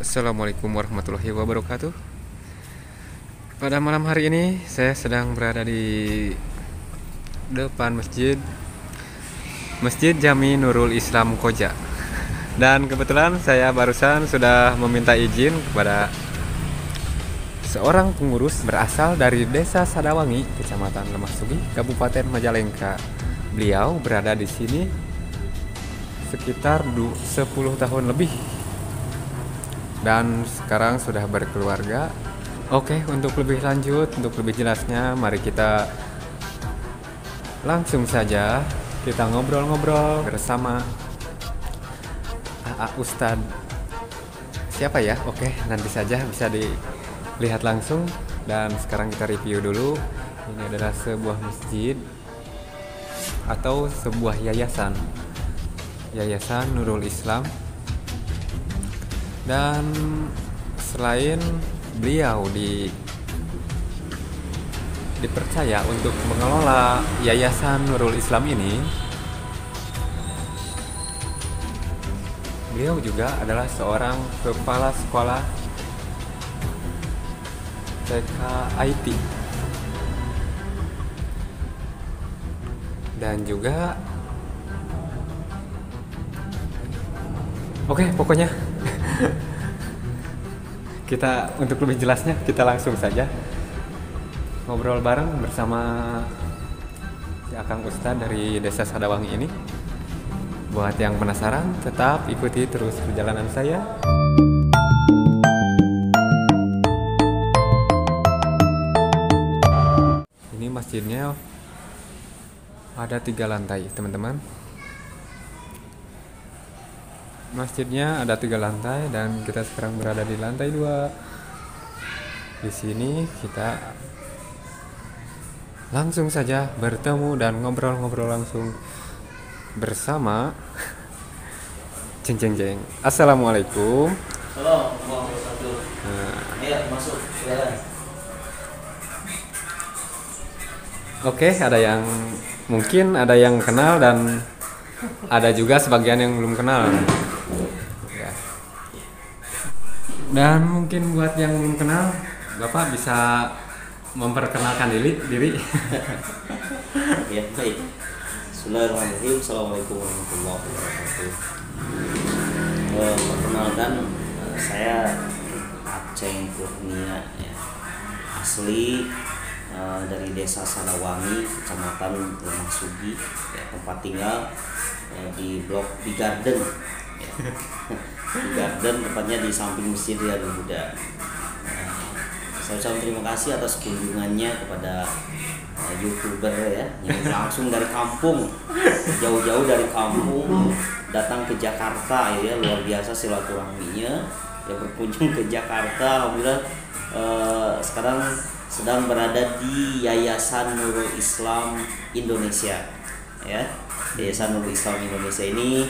Assalamualaikum warahmatullahi wabarakatuh. Pada malam hari ini saya sedang berada di depan Masjid Jami Nurul Islam Koja. Dan kebetulan saya barusan sudah meminta izin kepada seorang pengurus berasal dari Desa Sadawangi, Kecamatan Lemah Sugi, Kabupaten Majalengka. Beliau berada di sini sekitar 10 tahun lebih dan sekarang sudah berkeluarga. Oke, untuk lebih lanjut, untuk lebih jelasnya, mari kita langsung saja kita ngobrol-ngobrol bersama Ustadz. Siapa ya? Oke, nanti saja bisa dilihat langsung. Dan sekarang kita review dulu. Ini adalah sebuah masjid atau sebuah yayasan Nurul Islam. Dan selain beliau dipercaya untuk mengelola Yayasan Nurul Islam ini, beliau juga adalah seorang kepala sekolah TK IT dan juga pokoknya kita untuk lebih jelasnya kita langsung saja ngobrol bareng bersama si Akang Ustadz dari Desa Sadawangi ini. Buat yang penasaran, tetap ikuti terus perjalanan saya. Ini masjidnya ada 3 lantai, teman-teman. Masjidnya ada 3 lantai dan kita sekarang berada di lantai 2. Di sini kita langsung saja bertemu dan ngobrol-ngobrol langsung bersama Jeng. Assalamualaikum. Halo, Ayo masuk, silakan. Oke, mungkin ada yang kenal dan ada juga sebagian yang belum kenal. Ya. Dan mungkin buat yang belum kenal, Bapak bisa memperkenalkan diri. Ya, baik. Bismillahirrahmanirrahim. Assalamualaikum warahmatullahi wabarakatuh. Perkenalkan, saya Aceng Kurnia, ya. Asli dari Desa Sadawangi, Kecamatan Lemah Sugi, ya, tempat tinggal di blok di Garden, ya. Di Garden, tepatnya di samping Masjid Riyadul Huda. Saya ucapkan terima kasih atas kunjungannya kepada YouTuber, ya, yang langsung dari kampung, jauh-jauh dari kampung datang ke Jakarta, ya, luar biasa silaturahminya, ya, berkunjung ke Jakarta. Alhamdulillah sekarang sedang berada di Yayasan Nurul Islam Indonesia, ya. Yayasan Nurul Islam Indonesia ini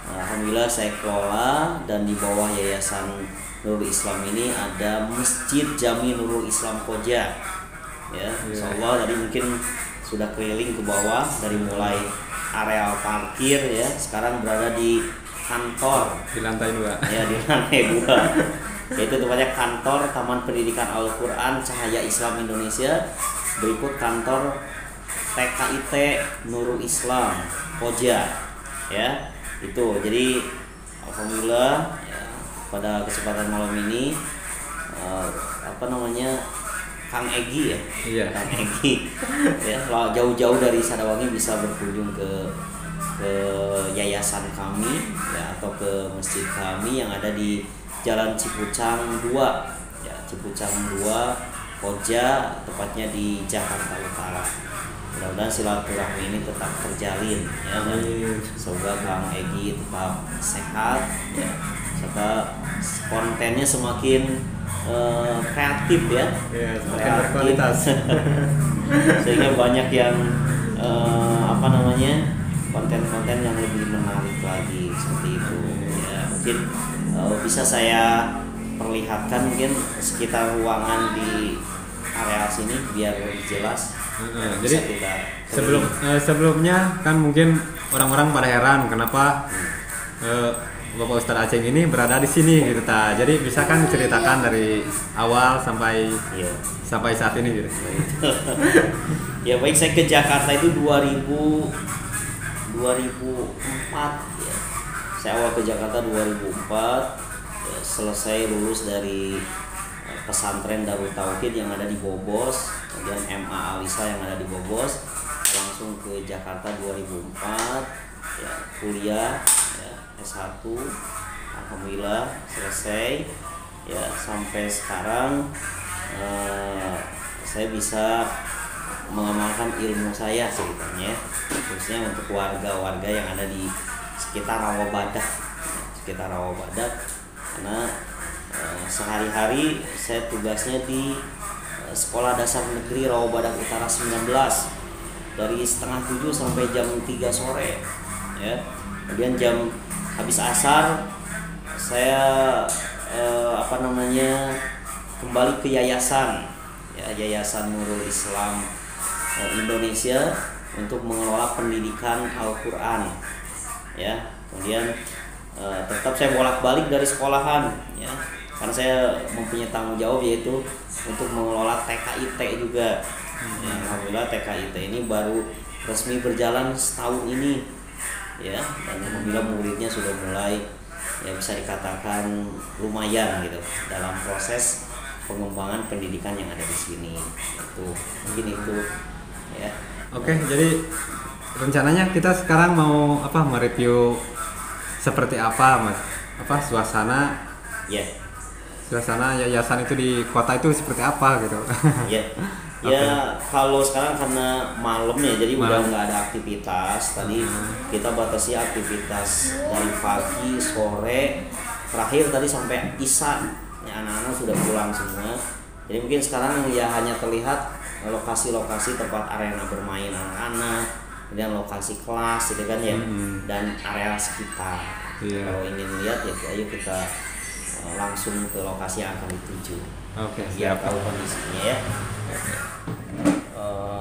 alhamdulillah saya kelola, dan di bawah Yayasan Nurul Islam ini ada Masjid Jami Nurul Islam Koja, ya. Insyaallah tadi mungkin sudah keliling ke bawah dari mulai areal parkir, ya, sekarang berada di kantor Di lantai 2. ya, di lantai 2. Yaitu tepatnya kantor Taman Pendidikan Al-Quran Cahaya Islam Indonesia, berikut kantor TKIT Nurul Islam Koja, ya. Itu jadi alhamdulillah, ya, pada kesempatan malam ini Kang Egi, ya. Iya. Kang Egi, ya, jauh-jauh dari Sadawangi bisa berkunjung ke yayasan kami, ya, atau ke masjid kami yang ada di Jalan Cipucang 2, ya, Cipucang 2 Koja, tepatnya di Jakarta Utara. Mudah-mudahan silaturahmi ini tetap terjalin, ya, dan semoga Kang Egi tetap sehat, ya, serta kontennya semakin kreatif, ya, Semakin berkualitas. sehingga banyak yang konten-konten yang lebih menarik lagi seperti itu, ya. Mungkin bisa saya perlihatkan mungkin sekitar ruangan di area sini biar lebih jelas. Jadi sebelumnya kan mungkin orang-orang pada heran kenapa Bapak Ustadz Aceng ini berada di sini gitu ta. Jadi bisa kan ceritakan dari awal sampai Iya. sampai saat ini gitu. Ya baik, saya ke Jakarta itu 2004 ya. Saya awal ke Jakarta 2004 ya, selesai lulus dari pesantren Darut Tauhid yang ada di Bobos, kemudian MA Alisa yang ada di Bobos, langsung ke Jakarta 2004 ya, kuliah ya, S1, alhamdulillah selesai ya, sampai sekarang saya bisa mengamalkan ilmu saya sebetulnya, khususnya untuk warga-warga yang ada di sekitar Rawabadak, karena sehari-hari saya tugasnya di Sekolah Dasar Negeri Rawabadak Utara 19 dari setengah 7 sampai jam 3 sore ya. Kemudian jam habis asar saya kembali ke yayasan ya, Yayasan Nurul Islam Indonesia untuk mengelola pendidikan Al-Quran ya. Kemudian tetap saya bolak-balik dari sekolahan ya, karena saya mempunyai tanggung jawab yaitu untuk mengelola TKIT juga ya. Alhamdulillah TKIT ini baru resmi berjalan setahun ini ya, dan alhamdulillah muridnya sudah mulai ya bisa dikatakan lumayan gitu dalam proses pengembangan pendidikan yang ada di sini. Itu mungkin itu ya. Oke, jadi rencananya kita sekarang mau mereview seperti apa Mas? Suasana Ya. Suasana yayasan itu di kota itu seperti apa gitu. Ya. Ya, kalau sekarang karena malam ya, jadi udah nggak ada aktivitas. Tadi kita batasi aktivitas dari pagi, sore, terakhir tadi sampai isya. Ya, anak-anak sudah pulang semua. Jadi mungkin sekarang ya hanya terlihat lokasi-lokasi tempat arena bermain anak-anak, kemudian lokasi kelas gitu kan ya, dan area sekitar. Kalau ingin lihat ya ayo kita langsung ke lokasi yang akan dituju. Oke, Biar siap. tahu kondisinya ya.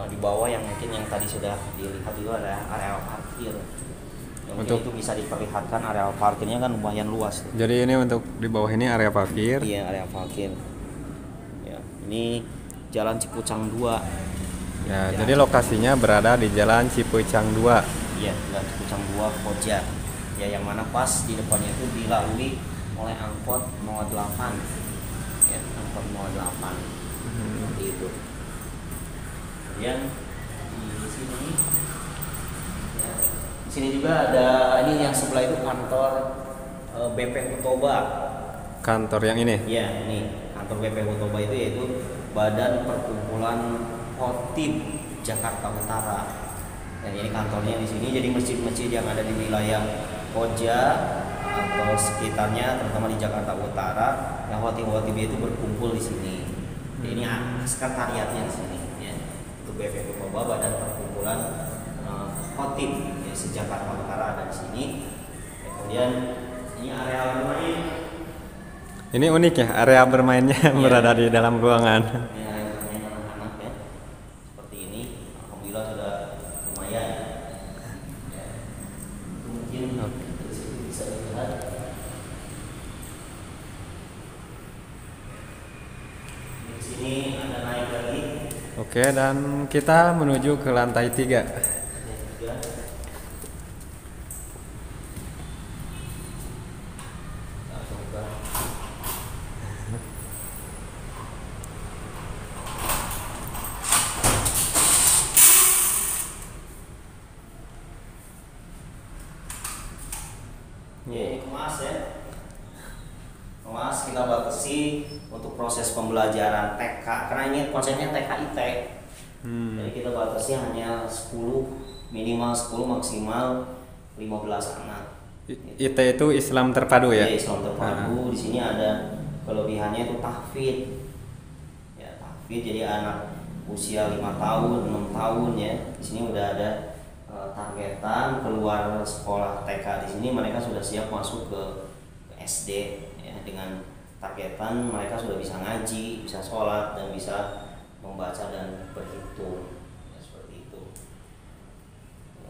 Di bawah yang mungkin yang tadi sudah dilihat itu ada area parkir. Mungkin itu bisa diperlihatkan area parkirnya kan lumayan luas tuh. Jadi ini untuk di bawah ini area parkir. Iya, area parkir. Ya, ini Jalan Cipucang 2. Ya, jadi lokasinya berada di Jalan Cipucang 2. Iya, Jalan Cipucang 2 Koja. Ya, yang mana pas di depannya itu dilalui oleh angkot 08. Ya, angkot 08. Seperti itu. Kemudian di sini ya, di sini juga ada, ini yang sebelah itu kantor BP Hutoba. Kantor yang ini. Ya, ini kantor BP Hutoba itu yaitu Badan Perkumpulan Khotib Jakarta Utara. Dan ini kantornya di sini. Jadi masjid-masjid yang ada di wilayah Koja atau sekitarnya, terutama di Jakarta Utara, yang khotib-khotib itu berkumpul di sini. Jadi ini sekretariatnya di sini. Ya. Untuk BP Hutoba, Badan Perkumpulan Khotib ya, se-Jakarta Utara ada di sini. Ya, kemudian ini area bermain. Ini unik ya, area bermainnya berada di dalam ruangan. Ini area bermain anak-anak ya. Seperti ini. Alhamdulillah sudah lumayan. Ya. Mungkin dari situ bisa dilihat. Di sini ada naik lagi. Oke, dan kita menuju ke lantai 3. Ini kelas ya. Kelas kita batasi untuk proses pembelajaran TK, karena ini konsepnya TKIT. Jadi kita batasi hanya 10, minimal 10, maksimal 15 anak. IT itu Islam terpadu ya? Iya, Islam terpadu. Di sini ada kelebihannya itu tahfidz. Ya, tahfidz jadi anak usia 5 tahun, 6 tahun ya. Di sini udah ada targetan keluar sekolah TK di sini mereka sudah siap masuk ke SD ya, dengan targetan mereka sudah bisa ngaji, bisa sholat, dan bisa membaca dan berhitung ya, seperti itu.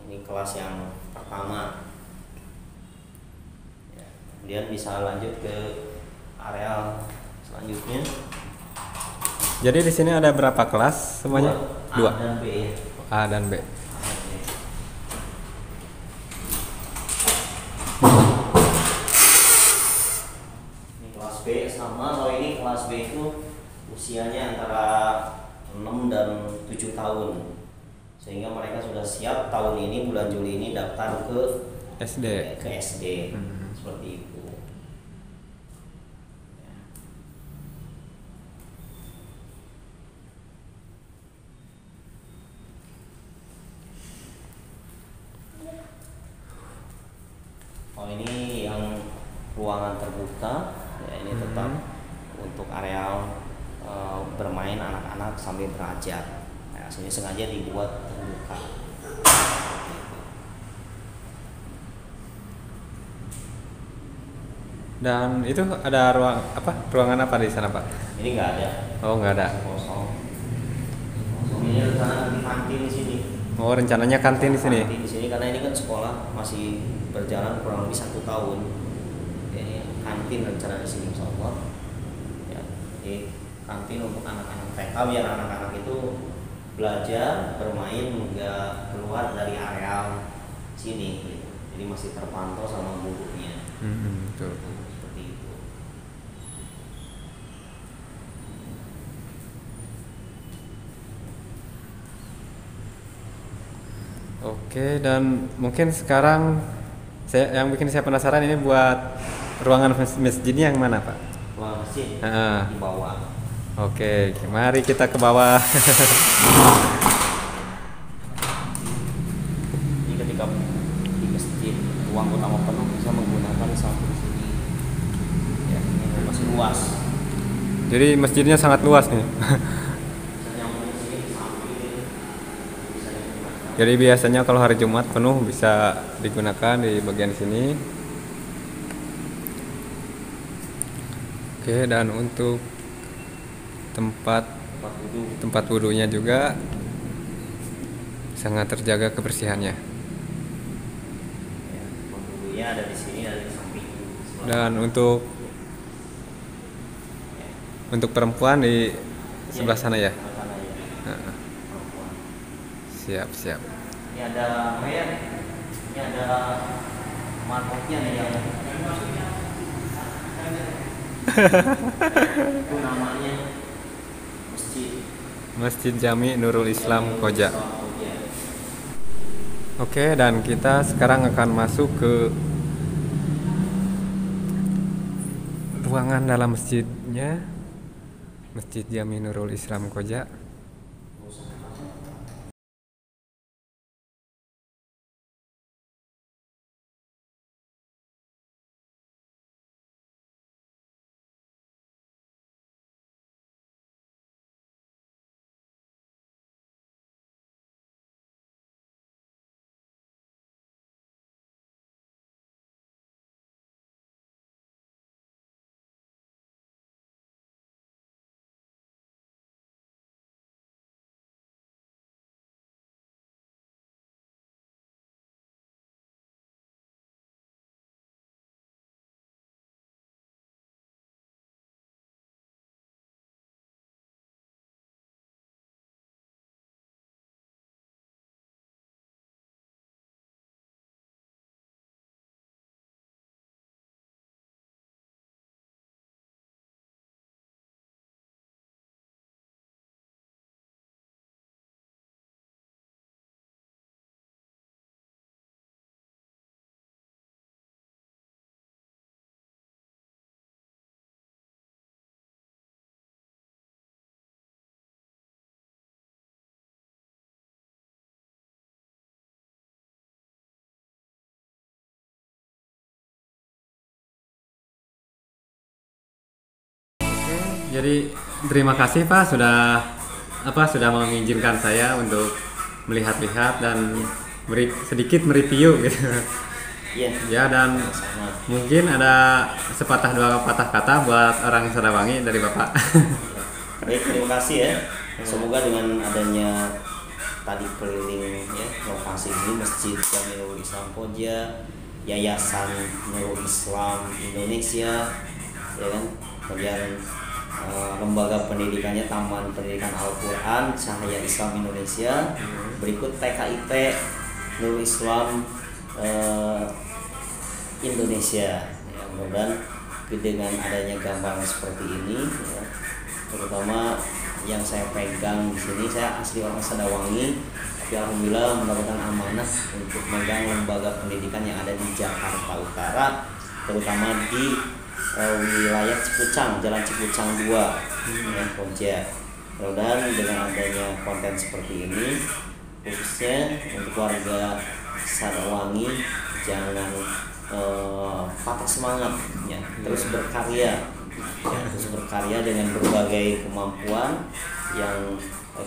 Ini kelas yang pertama ya. Kemudian bisa lanjut ke area selanjutnya. Jadi di sini ada berapa kelas semuanya? Dua. A dan B ya. A dan B. Ini kelas B sama. Kalau ini kelas B itu usianya antara 6 dan 7 tahun. Sehingga mereka sudah siap tahun ini bulan Juli ini daftar ke SD. Seperti itu. Oh, ini yang ruangan terbuka ya, ini tetap untuk areal bermain anak-anak sambil belajar. Nah, sini sengaja dibuat terbuka. Dan itu ada ruangan apa di sana, Pak? Ini nggak ada. Oh, nggak ada. Kosong. Ini rencana di kantin di sini. Oh, rencananya kantin di sini. Kantin di sini karena ini kan sekolah masih berjalan kurang lebih 1 tahun. Jadi kantin rencana di sini insya Allah. Ya, jadi kantin untuk anak-anak TK biar anak-anak itu belajar bermain nggak keluar dari areal sini. Gitu. Jadi masih terpantau sama gurunya. Betul. Seperti itu. Oke, dan mungkin sekarang yang bikin saya penasaran ini buat ruangan masjidnya yang mana, Pak? Ruang masjid Ah. di bawah. Oke, mari kita ke bawah. Ini ketika di masjid ruang utama penuh bisa menggunakan sapu di sini. Ya, ini masih luas. Jadi masjidnya sangat luas nih. Bisa nyambung di sini di samping, bisa digunakan. Jadi biasanya kalau hari Jumat penuh bisa digunakan di bagian sini. Oke, dan untuk tempat Tempat wudhu. wudhunya juga sangat terjaga kebersihannya. Ya, tempat wudhunya ada di sini, ada di samping. Dan untuk perempuan di sebelah sana ya. Sebelah sana ya. Nah, Perempuan. siap. Ini ada apa ya? Ini ada markotnya nih yang itu namanya Masjid Jami Nurul Islam Koja. Oke, dan kita sekarang akan masuk ke ruangan dalam masjidnya, Masjid Jami Nurul Islam Koja. Jadi terima kasih Pak sudah mengizinkan saya untuk melihat-lihat dan sedikit mereview gitu. Iya. Ya, dan Sama. mungkin ada sepatah dua patah kata buat orang Sadawangi dari Bapak. Baik, terima kasih ya. Semoga dengan adanya tadi keliling ya lokasi ini Masjid Jami Nurul Islam Koja Yayasan Nurul Islam Indonesia, ya kan, kemudian lembaga pendidikannya Taman Pendidikan Al-Quran Cahaya Islam Indonesia, berikut TKIP Nurul Islam Indonesia. Ya, mudah-mudahan dengan adanya gambaran seperti ini, ya, terutama yang saya pegang di sini, saya asli orang Sadawangi, tapi alhamdulillah mendapatkan amanah untuk megang lembaga pendidikan yang ada di Jakarta Utara, terutama di wilayah Cipucang, Jalan Cipucang 2, ya, Koja. Mudah-mudahan dengan adanya konten seperti ini, khususnya untuk warga Sadawangi, jangan patah semangat, ya, terus berkarya, ya, terus berkarya dengan berbagai kemampuan yang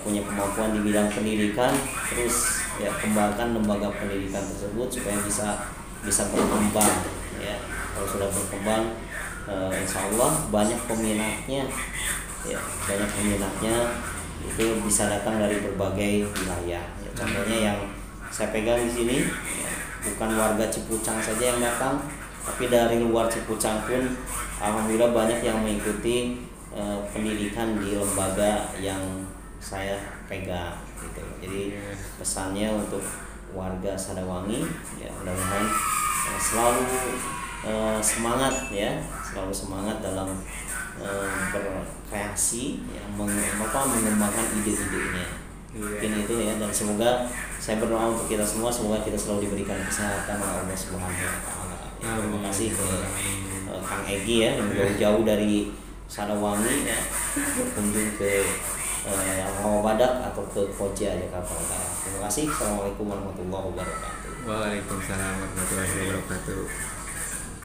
punya kemampuan di bidang pendidikan, terus ya kembangkan lembaga pendidikan tersebut supaya bisa berkembang, ya. Kalau sudah berkembang, insya Allah banyak peminatnya, ya, banyak peminatnya itu bisa datang dari berbagai wilayah, ya. Contohnya yang saya pegang di sini, ya, bukan warga Cipucang saja yang datang, tapi dari luar Cipucang pun alhamdulillah banyak yang mengikuti pendidikan di lembaga yang saya pegang gitu. Jadi pesannya untuk warga Sadawangi, ya, mudah-mudahan selalu semangat, ya, selalu semangat dalam berkreasi, ya, mengembangkan ide-idenya. Mungkin itu, ya, dan semoga saya berdoa untuk kita semua, semoga kita selalu diberikan kesehatan oleh Allah Subhanahu wa taala. Ya, terima kasih ke Kang Egi, ya, yang jauh-jauh dari Sadawangi, ya, berkunjung ke Rawabadak atau ke Koja, Jakarta Utara. Terima kasih. Assalamualaikum warahmatullahi wabarakatuh. Waalaikumsalam warahmatullahi wabarakatuh.